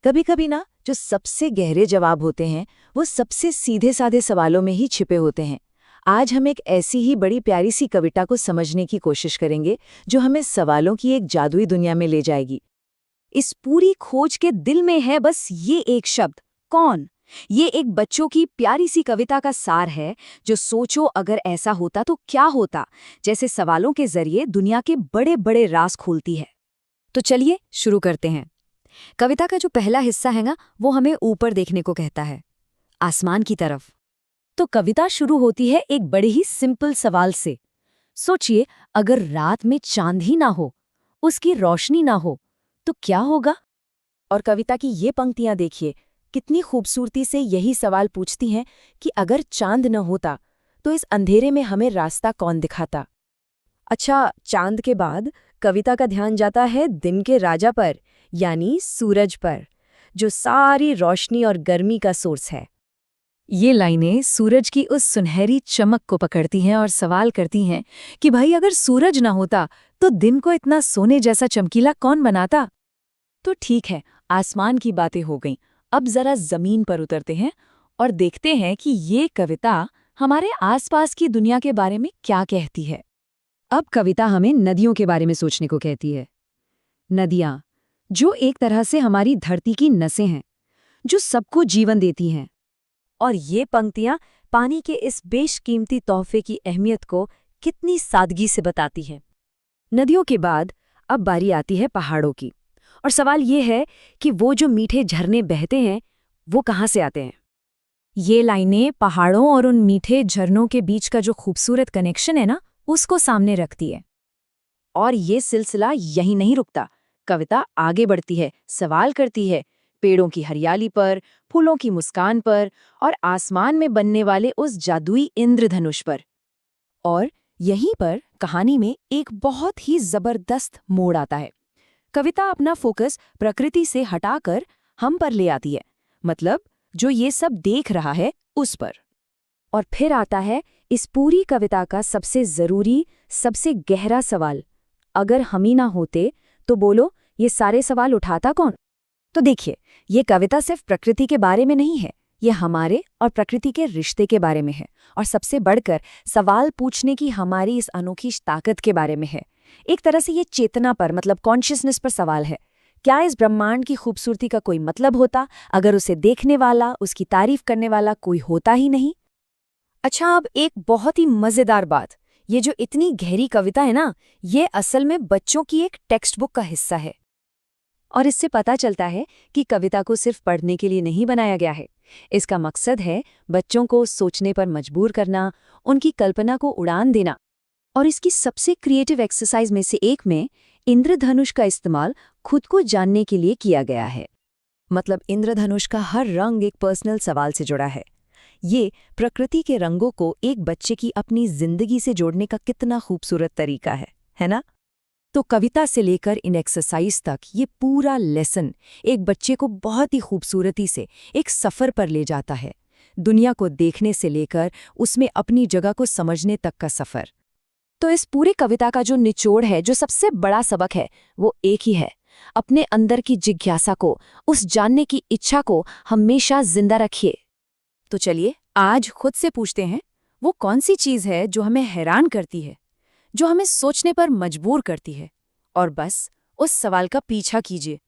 कभी कभी ना जो सबसे गहरे जवाब होते हैं वो सबसे सीधे साधे सवालों में ही छिपे होते हैं। आज हम एक ऐसी ही बड़ी प्यारी सी कविता को समझने की कोशिश करेंगे जो हमें सवालों की एक जादुई दुनिया में ले जाएगी। इस पूरी खोज के दिल में है बस ये एक शब्द, कौन। ये एक बच्चों की प्यारी सी कविता का सार है जो सोचो अगर ऐसा होता तो क्या होता, जैसे सवालों के जरिए दुनिया के बड़े बड़े राज खोलती है। तो चलिए शुरू करते हैं। कविता का जो पहला हिस्सा है ना, वो हमें ऊपर देखने को कहता है, आसमान की तरफ। तो कविता शुरू होती है एक बड़े ही सिंपल सवाल से। सोचिए, अगर रात में चांद ही ना हो, उसकी रोशनी ना हो, तो क्या होगा। और कविता की ये पंक्तियां देखिए, कितनी खूबसूरती से यही सवाल पूछती हैं कि अगर चांद न होता तो इस अंधेरे में हमें रास्ता कौन दिखाता। अच्छा, चांद के बाद कविता का ध्यान जाता है दिन के राजा पर, यानी सूरज पर, जो सारी रोशनी और गर्मी का सोर्स है। ये लाइनें सूरज की उस सुनहरी चमक को पकड़ती हैं और सवाल करती हैं कि भाई अगर सूरज ना होता तो दिन को इतना सोने जैसा चमकीला कौन बनाता। तो ठीक है, आसमान की बातें हो गईं, अब जरा जमीन पर उतरते हैं और देखते हैं कि ये कविता हमारे आसपास की दुनिया के बारे में क्या कहती है। अब कविता हमें नदियों के बारे में सोचने को कहती है। नदियाँ, जो एक तरह से हमारी धरती की नसें हैं, जो सबको जीवन देती हैं। और ये पंक्तियां पानी के इस बेशकीमती तोहफे की अहमियत को कितनी सादगी से बताती हैं। नदियों के बाद अब बारी आती है पहाड़ों की, और सवाल ये है कि वो जो मीठे झरने बहते हैं वो कहाँ से आते हैं। ये लाइनें पहाड़ों और उन मीठे झरनों के बीच का जो खूबसूरत कनेक्शन है ना, उसको सामने रखती है। और ये सिलसिला यहीं नहीं रुकता, कविता आगे बढ़ती है, सवाल करती है पेड़ों की हरियाली पर, फूलों की मुस्कान पर और आसमान में बनने वाले उस जादुई इंद्रधनुष पर। और यहीं पर कहानी में एक बहुत ही जबरदस्त मोड़ आता है। कविता अपना फोकस प्रकृति से हटाकर हम पर ले आती है, मतलब जो ये सब देख रहा है उस पर। और फिर आता है इस पूरी कविता का सबसे जरूरी, सबसे गहरा सवाल, अगर हम ही ना होते तो बोलो ये सारे सवाल उठाता कौन। तो देखिए, ये कविता सिर्फ प्रकृति के बारे में नहीं है, ये हमारे और प्रकृति के रिश्ते के बारे में है, और सबसे बढ़कर सवाल पूछने की हमारी इस अनोखी ताकत के बारे में है। एक तरह से ये चेतना पर, मतलब कॉन्शियसनेस पर सवाल है। क्या इस ब्रह्मांड की खूबसूरती का कोई मतलब होता अगर उसे देखने वाला, उसकी तारीफ करने वाला कोई होता ही नहीं। अच्छा, अब एक बहुत ही मजेदार बात, ये जो इतनी गहरी कविता है ना, ये असल में बच्चों की एक टेक्स्ट बुक का हिस्सा है। और इससे पता चलता है कि कविता को सिर्फ पढ़ने के लिए नहीं बनाया गया है। इसका मकसद है बच्चों को सोचने पर मजबूर करना, उनकी कल्पना को उड़ान देना। और इसकी सबसे क्रिएटिव एक्सरसाइज में से एक में इंद्रधनुष का इस्तेमाल खुद को जानने के लिए किया गया है। मतलब इंद्रधनुष का हर रंग एक पर्सनल सवाल से जुड़ा है। ये प्रकृति के रंगों को एक बच्चे की अपनी जिंदगी से जोड़ने का कितना खूबसूरत तरीका है ना। तो कविता से लेकर इन एक्सरसाइज तक ये पूरा लेसन एक बच्चे को बहुत ही खूबसूरती से एक सफ़र पर ले जाता है, दुनिया को देखने से लेकर उसमें अपनी जगह को समझने तक का सफ़र। तो इस पूरी कविता का जो निचोड़ है, जो सबसे बड़ा सबक है, वो एक ही है, अपने अंदर की जिज्ञासा को, उस जानने की इच्छा को हमेशा जिंदा रखिए। तो चलिए आज खुद से पूछते हैं, वो कौन सी चीज़ है जो हमें हैरान करती है, जो हमें सोचने पर मजबूर करती है, और बस उस सवाल का पीछा कीजिए।